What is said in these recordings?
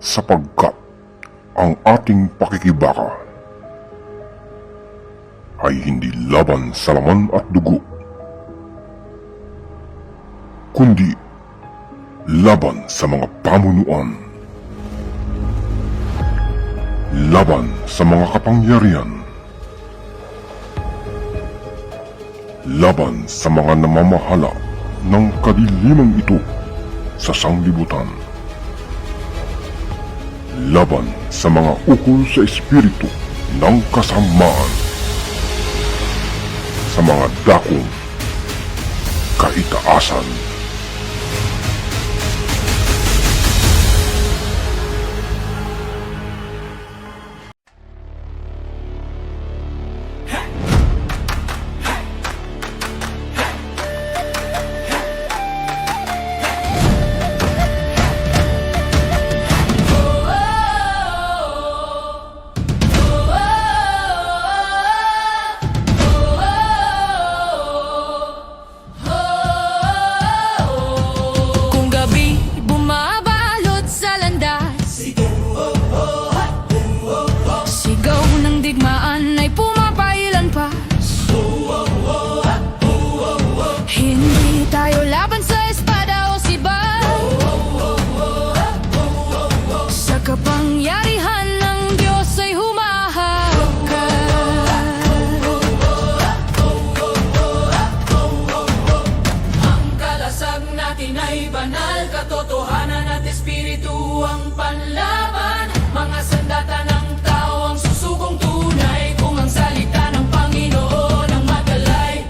sapagkat ang ating pakikibaka ay hindi laban sa laman at dugo, kundi laban sa mga pamunuan, laban sa mga kapangyarihan, laban sa mga namamahala ng kadilimang ito sa sanglibutan, laban sa mga ukol sa espiritu ng kasamaan, sa mga dakong kaitaasan. Katotohanan at espiritu ang panlaban. Mga sandata ng tao ang susugong tunay. Kung ang salita ng Panginoon ang matalay,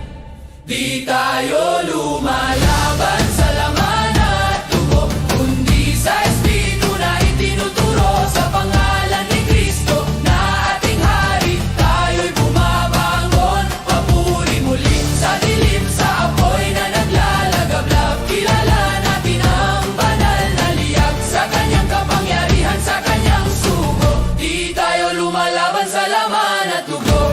di tayo lumalaban sa laman at dugo, kundi sa espiritu na itinuturo. Sa pangalan ni Kristo na ating hari, tayo'y bumabangon. Papuri muli sa dilim, sa apoy na naglalagablab. Kilala sa kanyang sugo, di tayo lumalaban sa laman at dugo.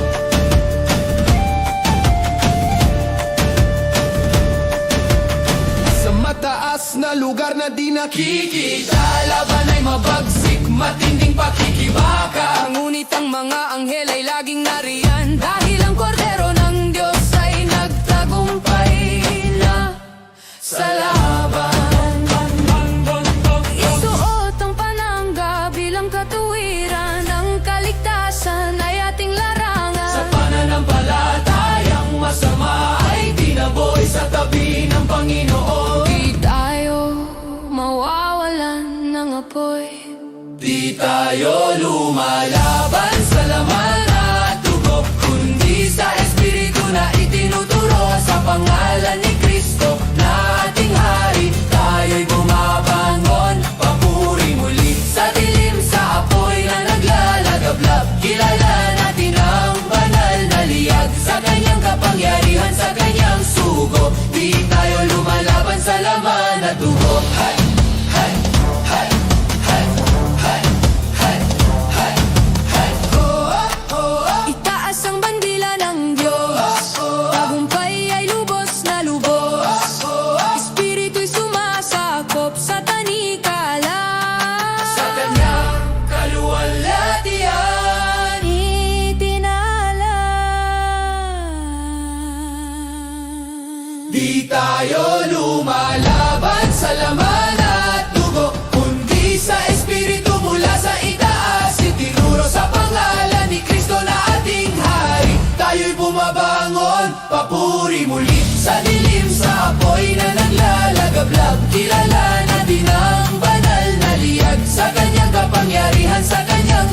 Sa mataas na lugar na di nakikita, laban ay mabagsik, matinding pakikibaka. Ngunit ang mga anghel ay laging nariyan, dahil ang kordero ng Diyos ay nagtagumpay na sa laban. Katuwiran ng kaligtasan ay ating larangan. Sa pananampalatayang masama ay tinaboy sa tabi ng Panginoon. Di tayo mawawalan ng apoy, di tayo lumalaban sa laman at dugo, kundi sa espiritu na itinuturo. Sa pangalan ni Kristo na ating hari, tayo'y bumabangon. Papuri muli sa dilim, sa apoy na naglalagablab. Kilala natin ang banal na liyag, sa kanyang kapangyarihan, sa kanyang sugo, di tayo lumalaban sa laman at dugo. Hay, hay, hay, hay, hay, hay, hay, hay. Itaas ang bandila ng Diyos, tagumpay ay lubos na lubos. Espiritu'y sumasakop sa tanikala, sa kanyang kaluwalhatian itinala. Di tayo lumalaban sa laman at dugo, kundi sa espiritu mula sa itaas. Itinuro sa pangalan ni Kristo na ating hari, tayo'y bumabangon. Papuri muli sa dilim, sa apoy na naglalagablab. Kilala natin ang banal na liyag, sa kanyang kapangyarihan, sa kanyang